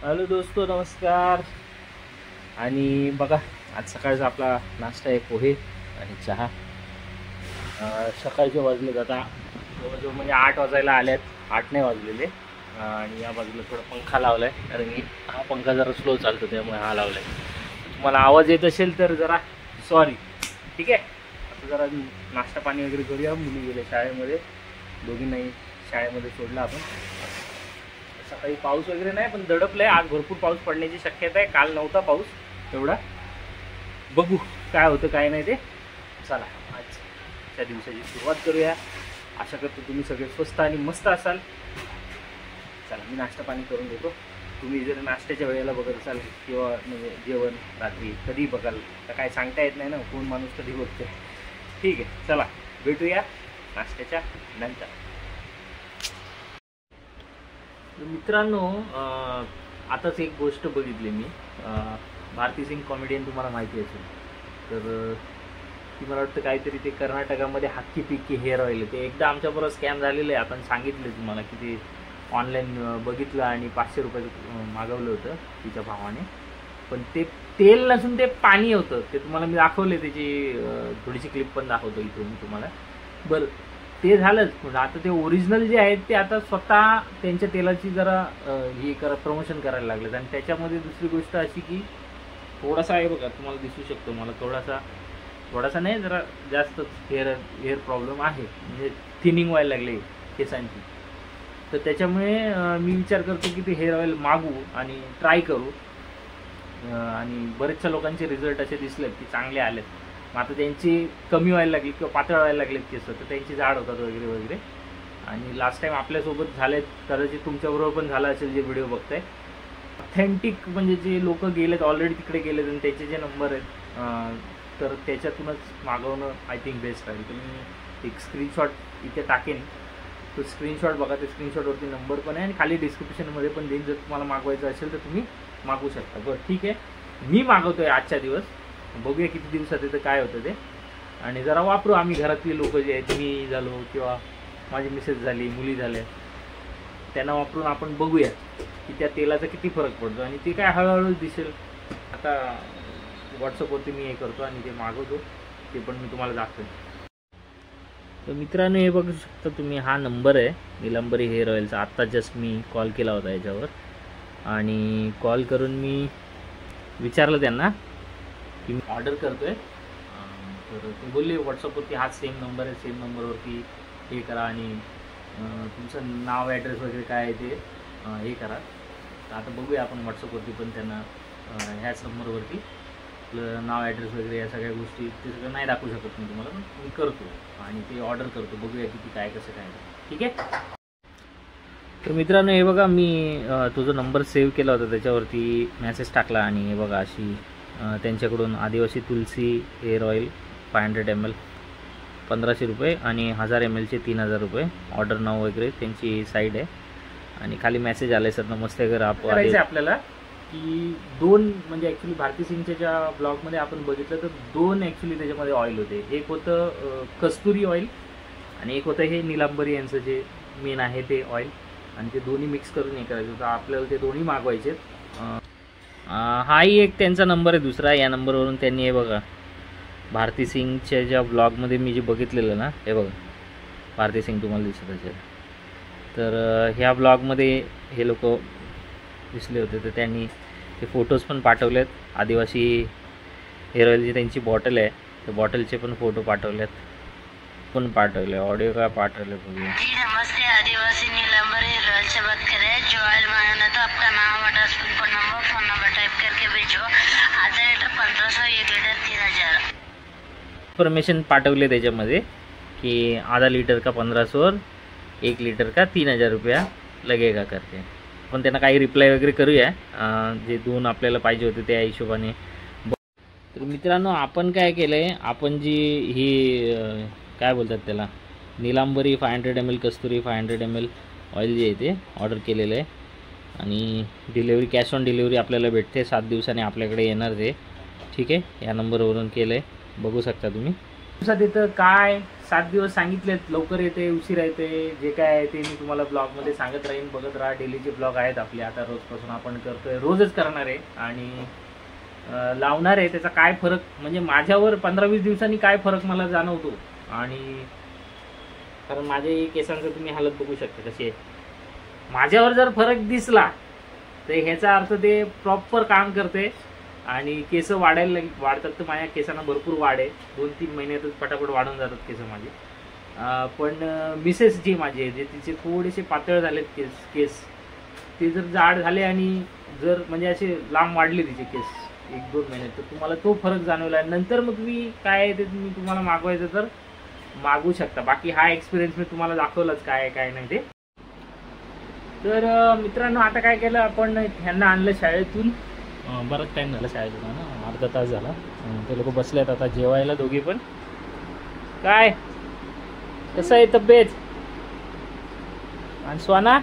Hello दोस्तो, नमस्कार. आणि बघा, आज सकाळचा आपला नाश्ता आहे, पोहे आणि चहा. सकाळचे वाजलेत आता जवळजवळ म्हणजे 8 वाजायला आल्यात. 8 नाही वाजलेले. आणि या बाजूला थोडा पंखा लावला आहे, कारण की हा पंखा जरा स्लो चालतो, त्यामुळे हा लावला आहे. तुम्हाला आवाज येत असेल तर जरा सॉरी. ठीक आहे. आता जरा नाश्ता पाणी वगैरे करूया. मुली गेले शाळेमध्ये, दोघींनाही शाळेमध्ये सोडलं आपण. सकाळी पाऊस वगैरे नाही, पण दडपलंय. आज भरपूर पाऊस पडण्याची शक्यता आहे. काल नव्हता पाऊस तेवढा. बघू काय होतं काय नाही ते. चला आजच्या दिवसाची सुरुवात करूया. आशा करतो तुम्ही सगळे स्वस्त आणि मस्त असाल. चला, मी नाश्ता पाणी करून घेतो. तुम्ही जर नाश्त्याच्या वेळेला बघत असाल किंवा म्हणजे जेवण रात्री कधी बघाल तर काय सांगता येत नाही ना, कोण माणूस कधी बघते. ठीक आहे, चला भेटूया नाश्त्याच्या नंतर. मित्रांनो, आताच एक गोष्ट बघितली मी. भारती सिंग कॉमेडियन तुम्हाला माहिती असेल तर ती मला वाटतं काहीतरी ते कर्नाटकामध्ये हक्की पिक्की हेअर ऑइल, ते एकदा आमच्याबरोबर स्कॅम झालेलं आहे. आपण सांगितलं तुम्हाला की ते ऑनलाईन बघितलं आणि 500 रुपयाचं मागवलं होतं तिच्या भावाने. पण ते तेल नसून ते पाणी होतं. ते तुम्हाला मी दाखवले, त्याची थोडीशी क्लिप पण दाखवतो इथून तुम्हाला. बरं, ते झालंच. म्हणजे आता ते ओरिजिनल जे आहेत ते आता स्वतः त्यांच्या तेलाची जरा प्रमोशन करायला लागलेत. आणि त्याच्यामध्ये दुसरी गोष्ट अशी की थोडासा आहे बघा, तुम्हाला दिसू शकतो, मला थोडासा नाही, जरा जास्तच हेअर प्रॉब्लेम आहे. म्हणजे थिनिंग व्हायला लागले केसांची. तर त्याच्यामुळे मी विचार करतो की ते हेअर ऑइल मागवू आणि ट्राय करू. आणि बरेचशा लोकांचे रिझल्ट असे दिसलेत की चांगले आलेत. मग आता त्यांची कमी व्हायला लागली किंवा पातळ व्हायला लागलेत केस, तर त्यांची जाड होतात वगैरे वगैरे. आणि लास्ट टाईम आपल्यासोबत झालेत, कदाचित तुमच्याबरोबर पण झालं असेल जे व्हिडिओ बघताय. ऑथेंटिक म्हणजे जे लोक गेलेत, ऑलरेडी तिकडे गेलेत आणि त्याचे जे नंबर आहेत, तर त्याच्यातूनच मागवणं आय थिंक बेस्ट राहील. तर मी एक स्क्रीनशॉट इथे टाकेन, तो स्क्रीनशॉट बघा. ते स्क्रीनशॉटवरती नंबर पण आहे आणि खाली डिस्क्रिप्शनमध्ये पण देईन. जर तुम्हाला मागवायचं असेल तर तुम्ही मागवू शकता. बरं, ठीक आहे, मी मागवतोय आजच्या दिवस. बघूया किती दिवसात येतं काय होतं ते. आणि जरा वापरू आम्ही घरातली लोक जे आहेत, मी झालो किंवा माझी मिसेस झाली, मुली झाल्या, त्यांना वापरून आपण बघूया की त्या तेलाचा किती फरक पडतो. आणि ते काय हळूहळू दिसेल. आता व्हॉट्सअपवरती मी हे करतो आणि ते मागवतो, ते पण मी तुम्हाला दाखवेन. तर मित्रांनो, हे बघू शकता तुम्ही, हा नंबर आहे निलंबरी हेअर ऑइलचा. आत्ता जस्ट मी कॉल केला होता याच्यावर. आणि कॉल करून मी विचारलं त्यांना की मी ऑर्डर करतो आहे. तर ते बोलले व्हॉट्सअपवरती हाच सेम नंबर आहे, सेम नंबरवरती हे करा आणि तुमचं नाव ॲड्रेस वगैरे काय आहे ते हे करा. तर आता बघूया आपण व्हॉट्सअपवरती पण त्यांना ह्याच नंबरवरती आपलं नाव ॲड्रेस वगैरे या सगळ्या गोष्टी ते सगळं नाही दाखवू शकत मी तुम्हाला, पण मी करतो आणि ते ऑर्डर करतो. बघूया किती काय कसं काय. ठीक आहे. तर मित्रांनो, हे बघा, मी तो जो नंबर सेव्ह केला होता त्याच्यावरती मेसेज टाकला आणि हे बघा अशी त्यांच्याकडून आदिवासी तुलसी हेअर ऑइल 500 ml 1500 रुपये आणि 1000 ml चे 3000 रुपये. ऑर्डर नाव वगैरे त्यांची साईड आहे. आणि खाली मेसेज आला आहे, सर नमस्ते, अगर आप करायचं आहे आपल्याला की 2 म्हणजे ॲक्च्युली भारती सिंगच्या ज्या ब्लॉगमध्ये आपण बघितलं तर 2 ॲक्च्युली त्याच्यामध्ये ऑइल होते. एक होतं कस्तुरी ऑइल आणि एक होतं हे निलांबरी यांचं जे मेन आहे ते ऑइल. आणि ते दोन्ही मिक्स करून हे करायचं होतं आपल्याला. ते दोन्ही मागवायचे. हाही एक त्यांचा नंबर आहे दुसरा. या नंबरवरून त्यांनी हे बघा भारती सिंगच्या ज्या ब्लॉगमध्ये मी जे बघितलेलं ना, हे बघा भारती सिंग तुम्हाला दिसत असेल. तर ह्या ब्लॉगमध्ये हे लोक दिसले होते. तर त्यांनी ते फोटोज पण पाठवलेत. आदिवासी हेअर ऑइलची त्यांची बॉटल आहे, त्या बॉटलचे पण फोटो पाठवलेत. ऑडिओ का पाठवले बघूया. नमस्ते, आदिवासी निलंबरी हेयर ऑयल से बात कर रहे हैं. जो ऑयल मांगना तो आपका नाम, एड्रेस, फोन नंबर टाइप करके भेजो. आधा लीटर 1500, 1 लीटर 3000. इन्फॉर्मेशन पाठवले त्याच्यामध्ये की आधा लीटर का 1500 और 1 लीटर का 3000 रुपया लगेगा करते. पण त्यांना काही रिप्लाय वगैरे करूया, जे 2 आपल्याला पाहिजे होते त्या हिशोबाने. तर मित्रांनो, आपण काय केलं आहे, आपण जी ही काय बोलतात त्याला, निलांबरी 500 ml, कस्तुरी 500 ml ऑइल जे आहे ते ऑर्डर केलेलं आहे. आणि डिलेवरी कॅश ऑन डिलेवरी आपल्याला भेटते. 7 दिवसांनी आपल्याकडे येणार ते. ठीक आहे. या नंबरवरून केलं आहे, बघू शकता तुम्ही. दिवसात येतं काय 7 दिवस सांगितलेत, लवकर येते उशीर येते, जे काय आहे ते मी तुम्हाला ब्लॉगमध्ये सांगत राहीन. बघत राहा. डेलीचे ब्लॉग आहेत आपले आता, रोजपासून आपण करतोय, रोजच करणार आहे आणि लावणार आहे. त्याचा काय फरक म्हणजे माझ्यावर 15-20 दिवसांनी काय फरक मला जाणवतो. आणि कारण माझे केसांचं तुम्ही हालत बघू शकता कशी आहे. माझ्यावर जर फरक दिसला तर ह्याचा अर्थ ते प्रॉपर काम करते आणि केस वाढतात. तर माझ्या केसांना भरपूर वाढ आहे. 2-3 महिन्यातच पटापट वाढून जातात केस माझे. पण मिसेस जी माझी आहे, जे तिचे थोडेसे पातळ झालेत केस ते जर जाड झाले आणि जर म्हणजे असे लांब वाढले तिचे केस 1-2 महिन्यात, तर तुम्हाला तो फरक जाणवला. नंतर मग तुम्ही काय ते तुम्ही तुम्हाला मागवायचं तर मागवू शकता. बाकी हा एक्सपिरियन्स मी तुम्हाला दाखवलाच काय काय नाही ते. तर मित्रांनो, आता काय केलं आपण, ह्यांना आणलं शाळेतून. बराच टाईम झाला शाळेतून ना, अर्धा तास झाला. ते लोक बसलेत आता जेवायला दोघी पण. काय कसं आहे तब्येत? आणि स्वाना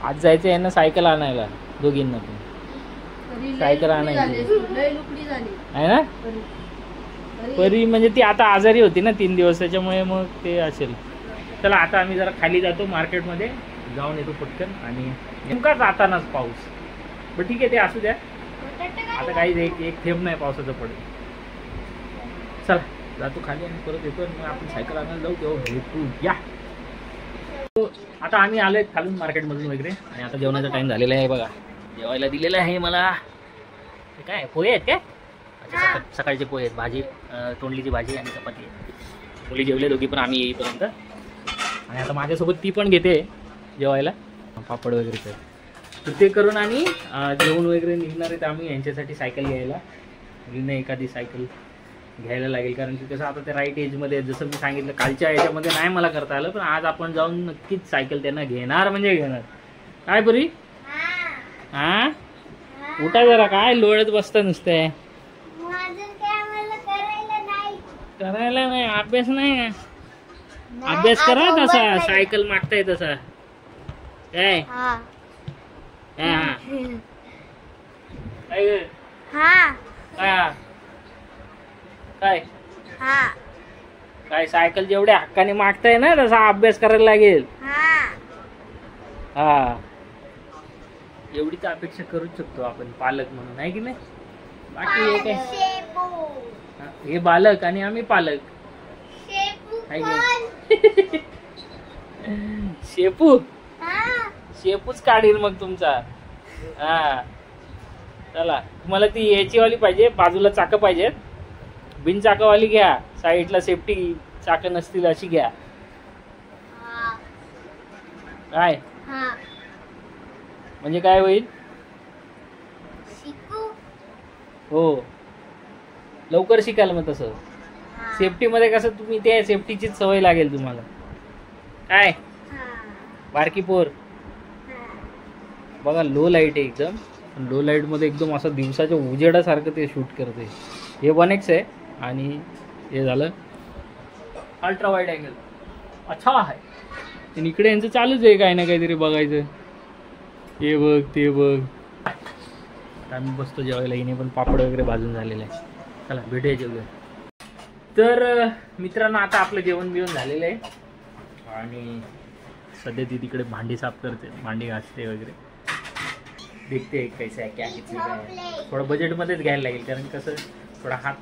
आज जायचं यांना सायकल आणायला, दोघींना पण सायकल आणायची आहे ना. परी म्हणजे ती आता आजारी होती ना 3 दिवस, त्याच्यामुळे मग ते असेल. चला आता आम्ही जरा खाली जातो, मार्केटमध्ये जाऊन येतो पटकन. आणि नेमका जातानाच पाऊस, पण ठीक आहे ते असू द्या. आता काही एक थेंब नाही पावसाचं पडेल. चला जातो खाली आणि परत येतो. मग आपण सायकल आणायला जाऊ तेव्हा भेटू या. आता आम्ही आलोय खालून मार्केटमधून वगैरे आणि आता जेवणाचा टाइम झालेला आहे. बघा जेवायला दिलेलं आहे मला. ते काय पोहे आहेत काय? अच्छा, सकाळचे पोहे आहेत, भाजी तोंडलीची भाजी आणि चपाती आहे. मुली जेवले दोघी पण आम्ही येईपर्यंत. आणि आता माझ्यासोबत ती पण घेते जेवायला, पापड वगैरे तर ते करून आणि जेवण वगैरे निघणार आहेत आम्ही. यांच्यासाठी सायकल घ्यायला मुलीने एखादी सायकल घ्यायला लागेल, कारण की कसं आता ते राईट एजमध्ये, जसं मी सांगितलं कालच्या याच्यामध्ये नाही मला करता आलं, पण आज आपण जाऊन नक्कीच सायकल त्यांना घेणार म्हणजे घेणार. काय बरी हा उठा जरा, काय लोळत बसता नुसते. करायला नाही, अभ्यास नाही, अभ्यास करा तसा, सायकल मागताय तसा. काय काय काय सायकल जेवढ्या हक्काने मागताय ना तसा अभ्यास करायला लागेल. हा एवढी तर अपेक्षा करूच शकतो आपण पालक म्हणून, आहे की नाही. बाकी हे काय, हे बालक आणि आम्ही पालक शेपू शेपूच काढील मग तुमचा. हा चला, तुम्हाला ती याचीवाली पाहिजे, बाजूला चाकं पाहिजेत, बिन चाकावाली घ्या, साईडला सेफ्टी चाकं नसतील अशी घ्या. काय म्हणजे काय होईल? हो लवकर शिकाल मग तसं. सेफ्टी मध्ये कसं तुम्ही ते सेफ्टीचीच सवय लागेल तुम्हाला. काय बारकी पोर बघा, लो लाईट आहे एकदम, लो लाईट मध्ये एकदम असं दिवसाच्या उजेडासारखं ते शूट करते. हे 1x आहे आणि हे झालं अल्ट्रा वाईड अँगल. अच्छा आहे. आणि इकडे यांचं चालूच आहे काही ना काहीतरी बघायचं, हे बघ ते बघ. आम्ही बसतो जेवायला, हिने पण पापड वगैरे भाजून झालेलं आहे. चला भेटूया जेवूया. तर मित्रांनो, आता आपलं जेवण बिवण झालेलं आहे आणि सध्या ती तिकडे भांडी साफ करते, भांडी घासते वगैरे. देखते कैसे आहे क्या किती काय. थोडं बजेटमध्येच घ्यायला लागेल, कारण कसं थोडा हात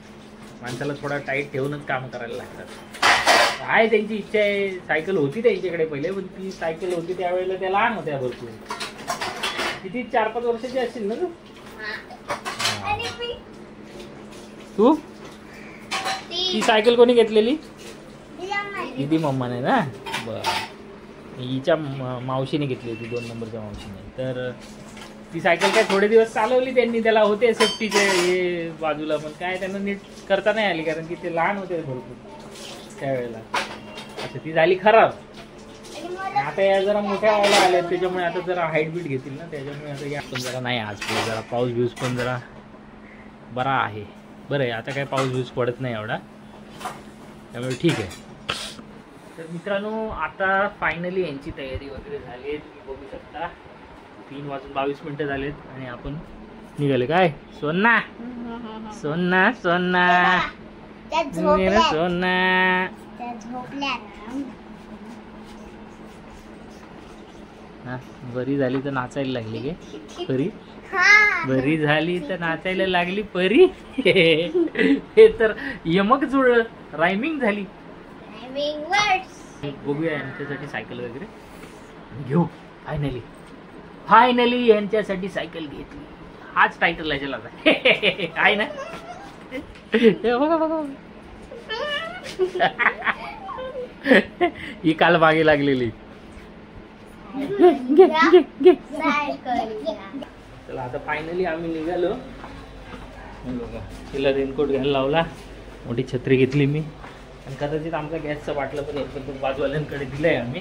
माणसाला थोडा टाईट ठेवूनच काम करायला लागतात. आहे त्यांची इच्छा आहे. सायकल होती त्यांच्याकडे पहिले, पण ती सायकल होती त्यावेळेला त्या लहान होत्या भरपूर. किती 4-5 वर्षाची असतील ना तू? ती सायकल कोणी घेतलेली? दीदी मम्माने ना. बरं, हिच्या मावशीने घेतली होती, 2 नंबरच्या मावशीने. तर ती सायकल काय थोडे दिवस चालवली त्यांनी, त्याला होते सेफ्टीचे हे बाजूला, पण काय त्यांना नीट करता नाही आली, कारण की ते लहान होते भरपूर त्यावेळेला. अच्छा, ती झाली खराब. आता या जरा मोठ्या व्हायला आल्या, त्याच्यामुळे आता जरा हाईट बीट घेतील ना, त्याच्यामुळे आता या पण जरा नाही. आज जरा पाऊस बिऊस पण जरा बरा आहे. बरं आहे आता, काय पाऊस बिऊस पडत नाही एवढा, त्यामुळे ठीक आहे. तर मित्रांनो, आता फायनली यांची तयारी वगैरे झाली आहे, तुम्ही बघू शकता. 3:22 झालेत आणि आपण निघाले. काय सोन्ना सोन्ना सोन्ना झोपल्या सोना त्या झोपल्या हा, बरी झाली तर नाचायला लागली गे परी. हा बरी झाली तर नाचायला लागली परी. हे तर यमक जुळलं, रायमिंग झाली. Rhyming words. बघूया यांच्यासाठी सायकल वगैरे घेऊ. फायनली यांच्यासाठी सायकल घेतली. हाच टायटल आहे त्याला. आहे ना. हे बघा बघा. ही काल मागे लागलेली. चला आता फायनली आम्ही निघालो. बघा तिला रेनकोट घ्यायला लावला, मोठी छत्री घेतली मी, आणि कदाचित आमचा गॅसचा बाटला पण बाजूवाल्यांकडे दिलाय आम्ही.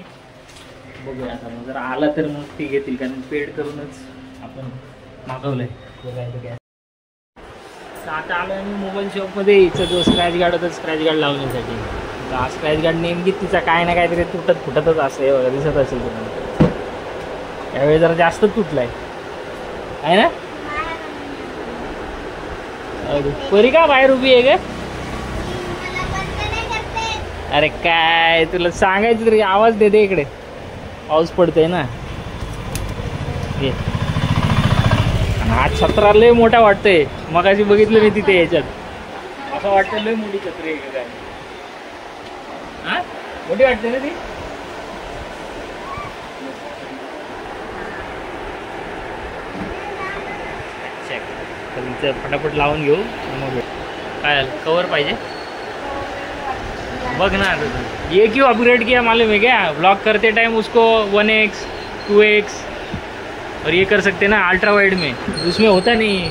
बघूया आता मग जर आला तर मग ती घेतील, कारण पेड करूनच आपण मागवलंय. बघायचं गॅस. आता आलो आम्ही मोबाईल शॉपमध्ये. इथं जो स्क्रॅच गार्ड होता स्क्रॅच गार्ड लावण्यासाठी. हा स्क्रॅच गार्ड नेमकी तिचा काय ना काहीतरी तुटत फुटतच असं बघा, दिसत असेल तुम्हाला. यावेळी जरा जास्त तुटलाय आहे ना. परी का बाहेर उभी आहे ग. अरे काय तुला सांगायचं तरी आवाज दे इकडे. पाऊस पडतोय ना. हा छत्रा लय मोठा वाटतोय. मगाशी बघितलं मी तिथे याच्यात, असं वाटतं लय मोठी छत्री आहे काय. हा मोठी वाटते ना ती. फटाफट लावून घेऊ मग. काय कवर पाहिजे बघ ना. ये क्यों अपग्रेड किया मालूम है क्या. ब्लॉग करते टाइम उसको 1x 2x और ये कर सकते ना अल्ट्रा वाइड में. उसमें होता नहीं है.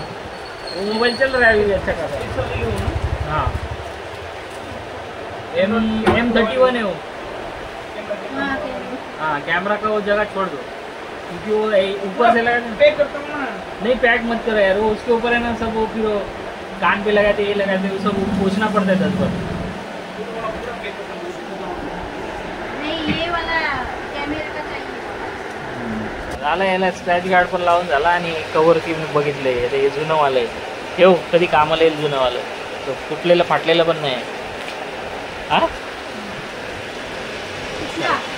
वो मोबाइल चल रहा है अभी अच्छा खासा. हाँ M31 है वो. हाँ कैमरा का वो जगह छोड़ दो, क्योंकि वो ऊपर से लगा पैक करता हूँ ना. नहीं पैक मत करो यार, वो उसके ऊपर है ना सब. वो फिर कान पे लगाते ये लगाते वो सब पूछना पड़ता है 10 बार. ये वाला कॅमेरा का चाहिए. झालं याला स्क्रॅच गार्ड पण लावून झाला, आणि कवर ती बघितलंय. आता हे जुनंवालं आहे. ठेव कधी कामाला येईल जुनंवालं. तो तुटलेलं फाटलेलं पण नाही. हा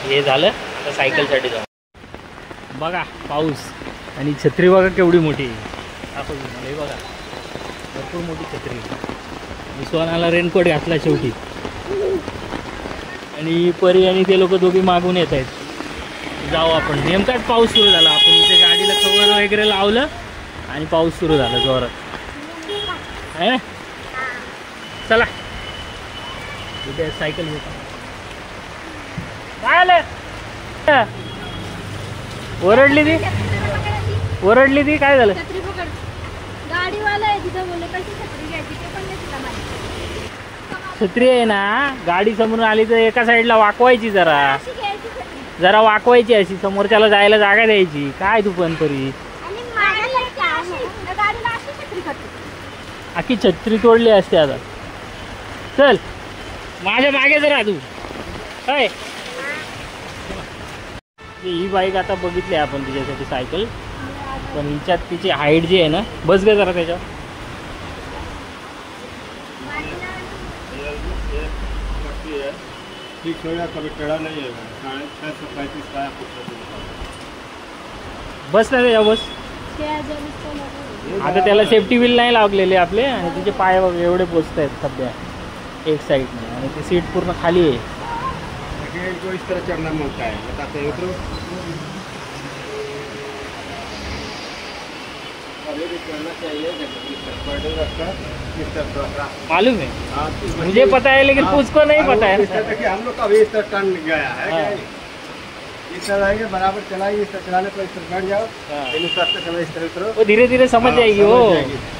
हे झालं तर सायकलसाठी जाऊ. बघा पाऊस आणि छत्री बघा केवढी मोठी आहे. हे बघा भरपूर मोठी छत्री. मी सोनाला रेनकोट घातला शेवटी, आणि परी आणि ते लोक दोघी मागून येत आहेत. जाऊ आपण. नेमकाच पाऊस सुरू झाला. आपण इथे गाडीला कवर वगैरे लावलं आणि पाऊस सुरू झाला जोरात आहे ना. चला इथे सायकल घेतो. काय आलं. ओरडली ती काय झालं. छत्री पकड. गाडीवाला आहे तिथं बोलले कशी छत्री घ्यायची ते पण नाही तुला माहिती. छत्री आहे ना, गाडी समोरून आली तर एका साईडला वाकवायची, जरा वाकवायची अशी, समोरच्याला जायला जागा द्यायची. काय तू पण तरी आखी छत्री तोडली असते. आता चल माझ्या मागे जरा तू. काय ही बाईक आता बघितली आपण तिच्यासाठी सायकल, पण हिच्यात तिची हाईट जी आहे ना. बस ग जरा त्याच्यावर. बस ना त्याच्या बस. आता त्याला सेफ्टी व्हील नाही लावलेले आपले, आणि तिचे पाय बघ एवढे पोचत आहेत सध्या एक साईडने, आणि ती सीट पूर्ण खाली आहे. इस तरह चढ़ना मिलता है, बताते हैं उतरो. मालूम है. मुझे पता है लेकिन उसको नहीं पता है. हम लोग का भी इस तरह टर्न गया है. इस तरह रहेंगे बराबर चलाएंगे. इस तरह चलाने पर इस तरह बैठ जाओ. इस तरह उतरो. वो धीरे धीरे समझ जाएगी. वो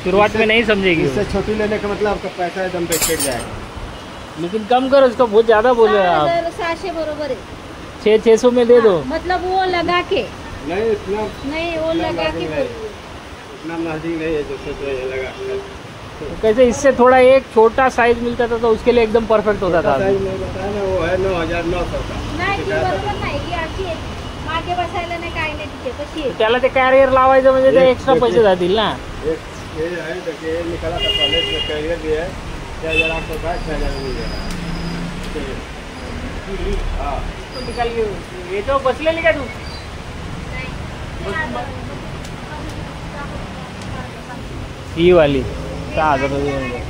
शुरुआत में नहीं समझेगी. इससे छोटी लेने का मतलब आपका पैसा एकदम पे कट जाएगा. लेकिन कम करो इसको, बहुत ज्यादा बोल रहे हैं आप. 600 बरोबर है. 600 में दे दो. मतलब वो लगा के नहीं इतना नहीं, वो लगा के इतना नजदीक नहीं है जो लगा. तो कैसे इससे थोड़ा एक छोटा साइज मिलता था तो उसके लिए एकदम परफेक्ट होता था. बताया ना वो है 9,900 का. नाही ती बरोबर नाही की अशी आहे. मागे बसायला नाही काय नाही तिथे कशी आहे. त्याला ते कॅरियर लावायचं म्हणजे ते एक्स्ट्रा पैसे जातील ना. ये है देखिए निकला था पहले इसमें कैरियर भी है. 6000 आपको का 6000 मिल जाएगा। हाँ तो निकाल घेऊ याच्यावर बसलेली का तू ही वाली 6000 रुपये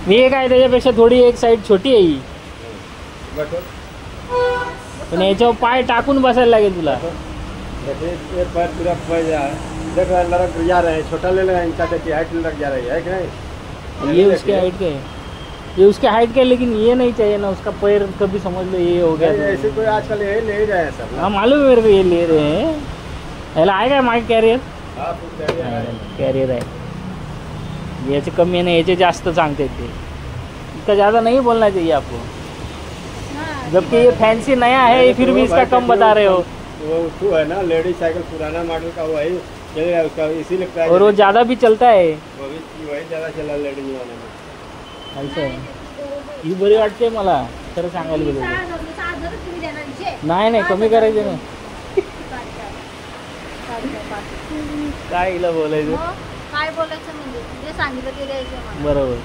मी हे काय त्याच्यापेक्षा थोडी एक साईड छोटी आहे ही बैठो पण याच्यावर पाय टाकून बसायला लागेल तुला जैसे ये पैर पूरा फंस जा देख रहा लड़क जा रहे हैं छोटा ले लेगा इनका देखिए हाइट लग जा रही है कि नहीं ये उसके हाइट के है ये उसके हाइट के लेकिन ये नहीं चाहिए ना उसका पैर कभी समझ लो ये हो गया ऐसे कोई आजकल यही ले ही रहे हैं सब हाँ मालूम है मेरे को ये ले रहे हैं याला आहे काय मागे कॅरियर हाँ कुछ चाहिए कॅरियर आहे याचे कमी आहे ना याचे जास्त सांगते ते इतना ज़्यादा नहीं बोलना चाहिए आपको जबकि ये फैंसी नया है ये फिर भी इसका कम बता रहे हो वो उसको है ना लेडीज साइकिल पुराना मॉडल का वही चलेगा उसका इसीलिए प्राइस और वो ज़्यादा भी चलता है वही ज़्यादा चला लेडीज वाले में असं आहे ही बरी वाटते मला खरं सांगायला गेलं तर. नाही कमी करायचे ना काय हिला बोलायचं काय बोलायचं म्हणजे जे सांगितलं ते द्यायचं मला. बरोबर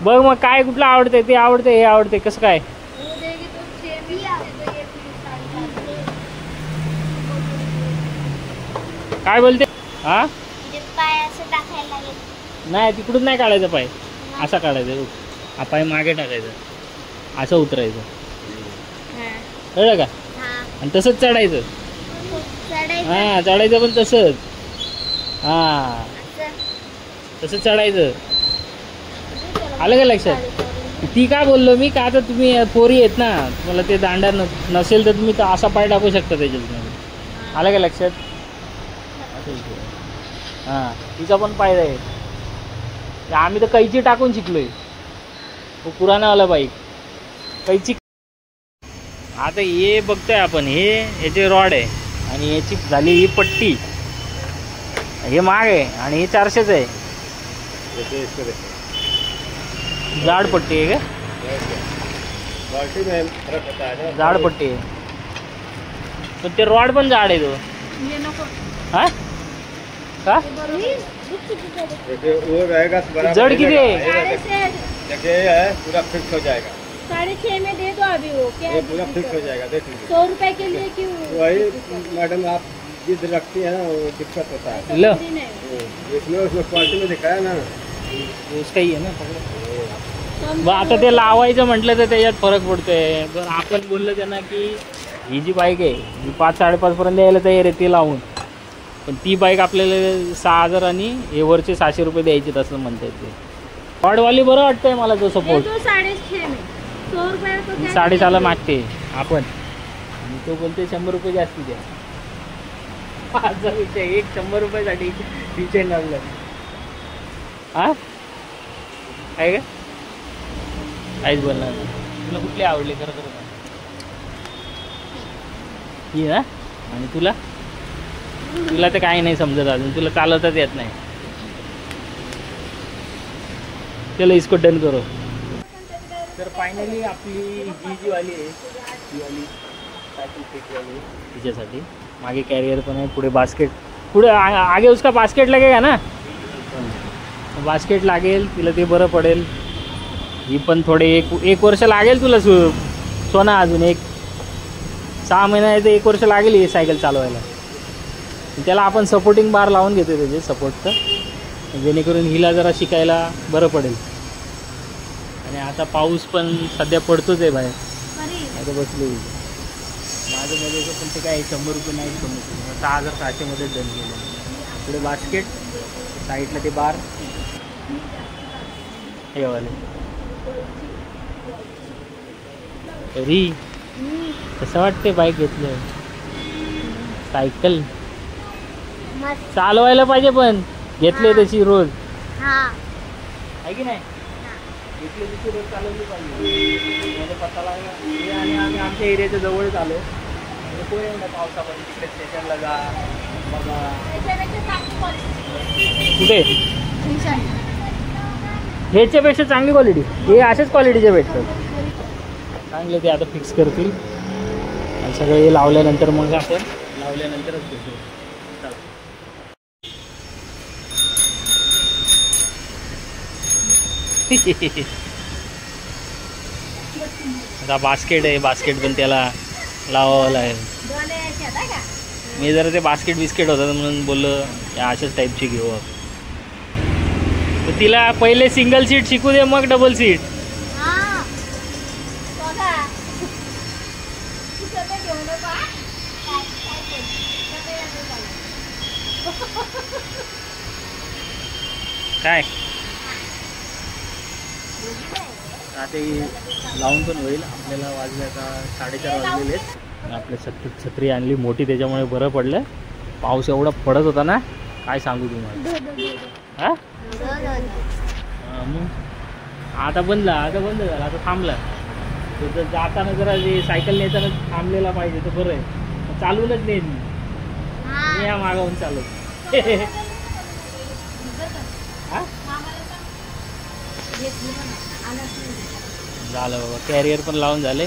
बघ मग काय कुठलं आवडते ते आवडते हे आवडते कसं काय वो देगी तो सेम ही आता ये पूरी साडी काय बोलते हा म्हणजे पाय असं टाकायला लागेल. नाही तिकडून नाही काढायचं पाय असा काढायचं हा पाय मागे टाकायचं असं उतरायचं कळलं का हां आणि तसंच चढायचं चढायचं हां चढायचं पण तसंच हां असं तसं चढायचं आलं का लक्षात ती काय बोललो मी का आता तुम्ही पोरी आहेत ना तुम्हाला ते दांडा नसेल तर तुम्ही तर असा पाय टाकू शकता त्याच्यात आलं का लक्षात हां तिचा पण पाय आहे आम्ही तर कैची टाकून शिकलोय तो पुराणावाला बाईक कैची आता हे बघतोय आपण हे याचे रॉड आहे आणि याची झाली ही पट्टी हे माग आहे आणि हे 400च आहे देखिए इसको देखिए जाड पट्टी आहे का क्वालिटी में फर्क होता है ना जाड पट्टी आहे पण ते रॉड पण जाड आहे तो हे नको हा का देखिए वो रहेगा तो बराबर जड़ कितने? देखिए ये है पूरा फिक्स हो जाएगा 6.5 में दे दो अभी वो क्या ये पूरा फिक्स हो जाएगा देख लीजिए 100 रुपए के लिए क्यों वही मैडम आप जिद रखती है ना वो दिक्कत होता है लो इसमें उसमें क्वालिटी में दिखाया ना उसका ही आहे ना मग आता ते लावायचं म्हटलं तर त्याच्यात फरक पडतोय पण आपण बोललं त्यांना की ही जी बाईक आहे ही 5-5.5 पर्यंत यायला तयार आहे ते लावून पण ती बाईक आपल्याला 6,000 आणि हे वरचे 600 रुपये द्यायचे तसं म्हणतात ते रॉडवाली बरं वाटतंय मला तो सपोर्ट तो 6.5 में 100 रुपए तो क्या 6.5 मागते आपण आणि तो बोलते 100 रुपये जास्ती द्या माझा विषय एक 100 रुपयासाठी विषय लागला हा आहे का काहीच बोलणार नाही तुला कुठली आवडली खरं खरं ही ना आणि तुला तुला तर काही नाही समजत अजून तुला चालवताच येत नाही चलो इसको डन करो तर फायनली आपली ही जी वाली आहे ही वाली सायकल वाली तिच्यासाठी मागे कॅरियर पण आहे पुढे बास्केट पुढे आगे उसका बास्केट लगेगा ना बास्केट लागेल तिला ते बरं पडेल ही पण थोडे एक वर्ष लागेल तुला सोना अजून 6 महिन्याचं 1 वर्ष लागेल ही सायकल चालवायला त्याला आपण सपोर्टिंग बार लावून घेतो त्याचे सपोर्टचं जेणेकरून हिला जरा शिकायला बरं पडेल आणि आता पाऊस पण सध्या पडतोच आहे बाहेर आता बसलो माझं मध्ये पण ते काय 100 रुपये नाही कमी 6,700 मध्ये डन केलं पुढे बास्केट साईडला ते बार हे वाले तरी कसं वाटते बाईक घेतलं सायकल चालवायला पाहिजे पण घेतले तशी रोज आहे की नाही घेतली तशी रोज चालवली पाहिजे पत्ता लागला आणि आम्ही आमच्या एरियाच्या जवळच आलो कोण एवढ्या पावसामध्ये तिकडे स्टेशनला जा बघा कुठे ह्याच्यापेक्षा चांगली क्वालिटी हे अशाच क्वालिटीचे भेटतात चांगले ते आता फिक्स करतील आणि सगळं हे लावल्यानंतर मग आपण लावल्यानंतरच घेतो आता बास्केट आहे, बास्केट पण त्याला लावावं लागेल. मी जरा ते बास्केट बिस्केट होतं म्हणून बोललो या अशाच टाईपची घेऊ. तर तिला पहिले सिंगल सीट शिकू दे, मग डबल सीट. काय आता लावून पण होईल. आपल्याला वाजले आता 4:30 वाजलेले आहेत. आपल्या छत्री आणली मोठी, त्याच्यामुळे बरं पडलं. पाऊस एवढा पडत होता ना, काय सांगू तुम्हाला. हा मग आता बंद झाला, आता थांबला. तर जाताना जरा सायकल नेताना थांबलेला पाहिजे तर बरं आहे. चालवूनच नाही मी या मागावून चालत. झालं बाबा, कॅरियर पण लावून झाले,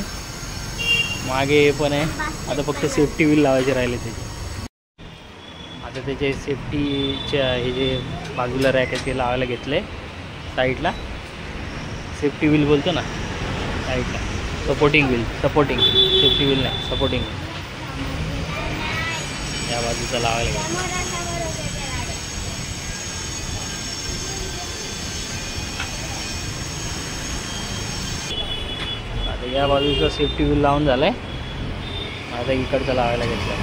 मागे पण आहे. आता फक्त सेफ्टी व्हील लावायचे राहिले त्याचे. आता त्याचे सेफ्टीच्या हे जे बाजूला रॅक आहे ते लावायला घेतले साईडला. सेफ्टी व्हील बोलतो ना साईडला, सपोर्टिंग सेफ्टी व्हील नाही, सपोर्टिंग या बाजूचा लावायला घेतला. आता या बाजूचा सेफ्टी व्हील लावून झालाय, आता इकडचा लावायला घेतला.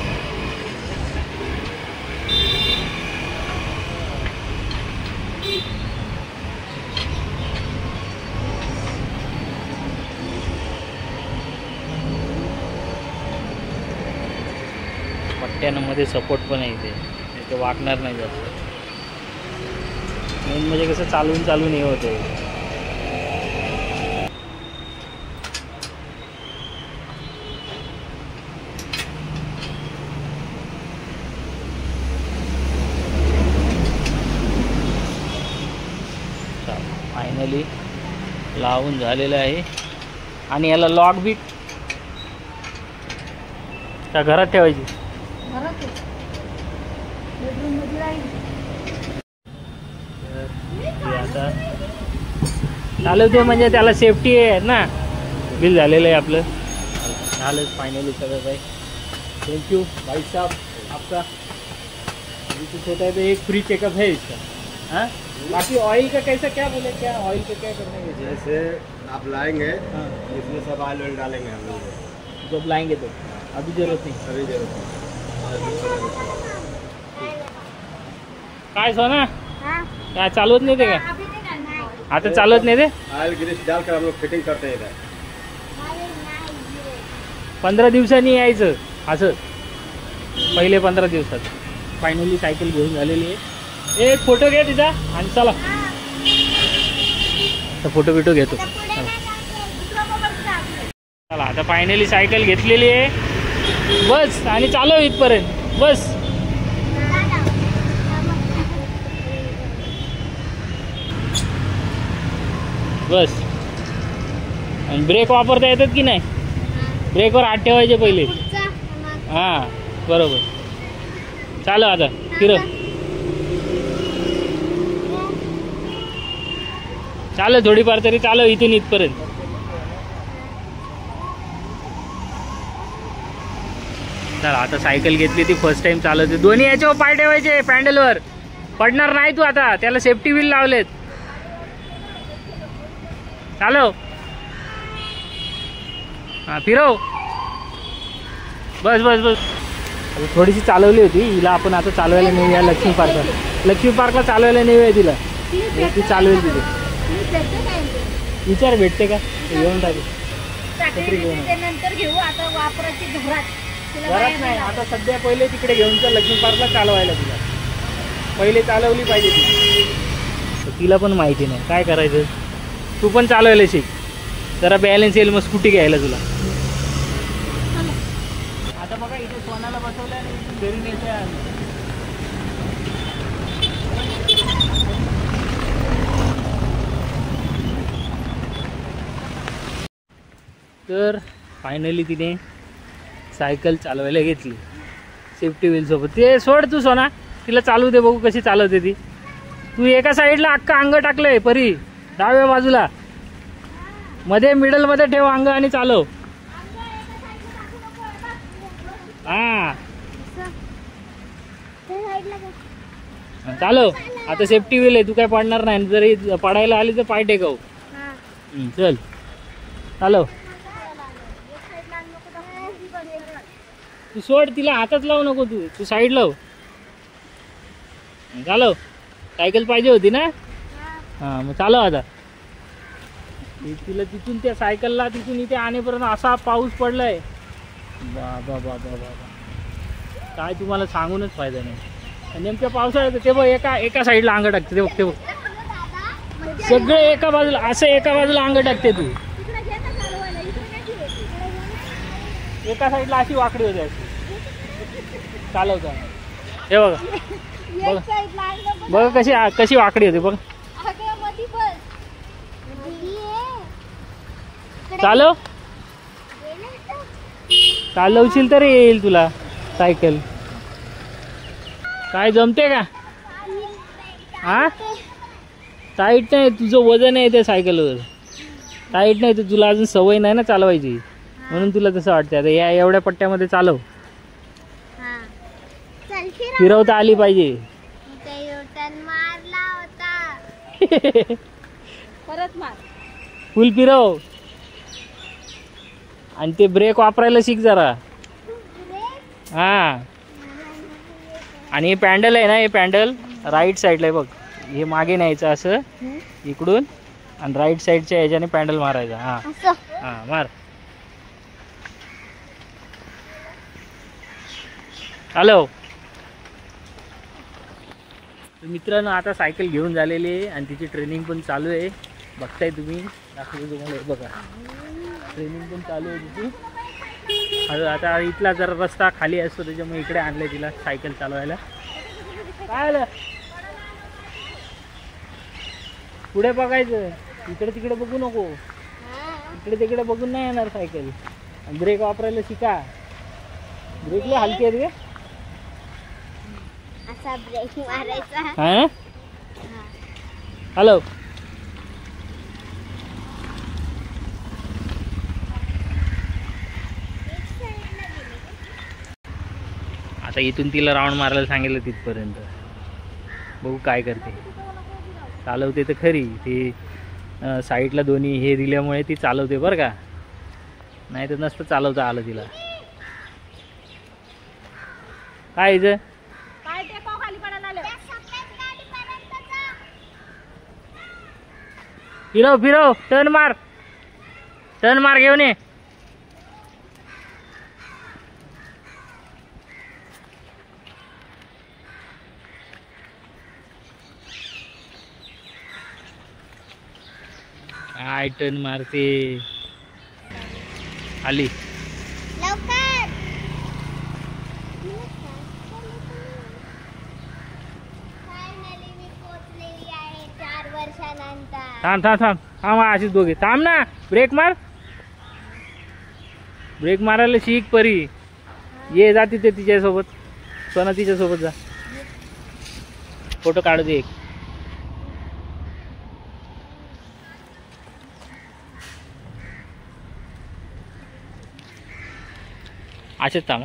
पट्ट्यांमध्ये सपोर्ट पण आहे इथे वाकणार नाही जास्त. मेन म्हणजे कसं चालून हे होते. फायनली लावून झालेलं आहे. आणि याला लॉक बी त्या घरात ठेवायची. आता चालवते म्हणजे त्याला सेफ्टी आहे ना. बिल झालेलं आहे आपलं, झालं फायनली सगळं काही. थैंक यू भाई साहब आपका. तो छोटा है तो एक फ्री चेकअप है इसका. हाँ बाकी ऑयल का कैसा क्या बोले, क्या ऑयल का क्या करने के? जैसे आप लाएंगे हाँ इसमें सब ऑयल डालेंगे हम लोग. जब लाएंगे तो अभी जरूरत नहीं. अभी जरूरत काय सोना काय चालवत नाही ते का आता? चालवत नाही ते. ऑयल ग्रीस डालकर हम लोग फिटिंग करते हैं. 15 दिवसांनी यायचं असं, पहिले 15 दिवसात. फायनली सायकल घेऊन झालेली आहे. एक फोटो घे तिचा आणि चला फोटो बिटो घेतो. चला आता फायनली सायकल घेतलेली आहे. बस आणि चालव इथपर्यंत बस. बस आणि ब्रेक वापरता येतात की नाही? ब्रेकवर हात ठेवायचे पहिले. हां बरोबर. चालव आता फिरव. चालव थोडीफार तरी चालव इथून इथपर्यंत. चला आता सायकल घेतली ती फर्स्ट टाइम चालवते. दोन्ही याच्यावर पाय ठेवायचे पॅन्डलवर. पडणार नाही तू आता, त्याला सेफ्टी व्हील लावलेत. चालव. हां फिरव. बस बस बस. थोडीशी चालवली होती हिला. आपण आता चालवायला नेऊया लक्ष्मी पार्कला. लक्ष्मी पार्कला चालवायला नेऊया तिला. ती चालवेल तिथे. विचार भेटते का? घेऊन टाकू. नंतर घेऊ. आता वापराची घरात नाही आता सध्या. पहिले तिकडे घेऊन चल लक्ष्मी पार्कला चालवायला तिला. पहिले चालवली पाहिजे ती. तिला पण माहिती नाही काय करायचं. तू पण चालवायला शिक जरा, बॅलन्स येईल मग स्कूटी घ्यायला तुला. आता बघा इथे सोनाला बसवलं आणि घरी नेते. तर फायनली तिने सायकल चालवायला घेतली सेफ्टी व्हीलसोबत. ते सोड तू सोना, तिला चालू दे बघू कशी चालवते ती. तू एका साईडला अख्खा अंग टाकलंय परी. डाव्या बाजूला मध्ये मिडल मध्ये ठेव अंग आणि चालव. हा चालव. आता सेफ्टी व्हील आहे, तू काय पडणार नाही. जरी पडायला आली तर पाय टेकव. चल चालव. तू सोड, तिला हातच लावू नको. तू साईड लाव. चालव. सायकल पाहिजे होती ना. हा मग चालव आता. तिला तिथून त्या सायकलला तिथून इथे आणेपर्यंत असा पाऊस पडलाय. बाबा बाबा बाबा काय तुम्हाला सांगूनच फायदा नाही. नेमक्या पावसाळ्यात ते बघ एका साईडला अंग टाकते. ते बघ ते बघ सगळे एका बाजूला, असं एका बाजूला अंग टाकते. तू एका साईडला अशी वाकडी होते. अशी चालवता. हे बघा बघा बघा कशी वाकडी होती बघ. चालव. चालवशील तर येईल तुला सायकल. काय जमते का? हा टाईट नाही. तुझं वजन आहे त्या सायकलवर. टाईट नाही. तर तुला अजून सवय नाही ना चालवायची, म्हणून तुला तसं वाटतं. आता या एवढ्या पट्ट्यामध्ये चालव. फिरवता आली पाहिजे. परत मार. फुल फिरव. आणि ते ब्रेक वापरायला शिक जरा. हा आणि हे पॅन्डल आहे ना, हे पॅन्डल राईट साईडला आहे बघ. हे मागे न्यायचं असं इकडून आणि राईट साईडच्या ह्याच्याने पॅन्डल मारायचा. हा हा मार. हॅलो. मित्रांनो आता सायकल घेऊन झालेली आहे आणि तिची ट्रेनिंग पण चालू आहे. बघताय तुम्ही. दाखवतो तुम्हाला. बघा ट्रेनिंग पण चालू आहे तिची. आता इथला जरा रस्ता खाली असतो त्याच्यामुळे इकडे आणलंय तिला सायकल चालवायला. काय आलं पुढे बघायचं. इकडे तिकडे बघू नको. इकडे तिकडे बघून नाही येणार सायकल. ब्रेक वापरायला शिका. ब्रेक लय हलकी आहेत का? असा ब्रेक मारायचा. हा हॅलो. आता इथून तिला राऊंड मारायला सांगितलं तिथपर्यंत. बघू काय करते. चालवते तर खरी. ती साईडला दोन्ही हे दिल्यामुळे ती चालवते बरं का. नाही तर नसतं चालवता आलं तिला. काय इथं फिरव फिरव. टर्न मार. टर्न मार. घेऊन ये. काय टर्न मारते. आली लवकर. फायनली मी पोहोचलेली आहे 4 वर्षानंतर. थांब थांब थांब थांब. अशीच दोघे थांब ना. ब्रेक मार. ब्रेक मारायला शिक परी. ये जा तिथे तिच्यासोबत. सोना तिच्यासोबत जा. फोटो काढू दे एक. असेच थांब.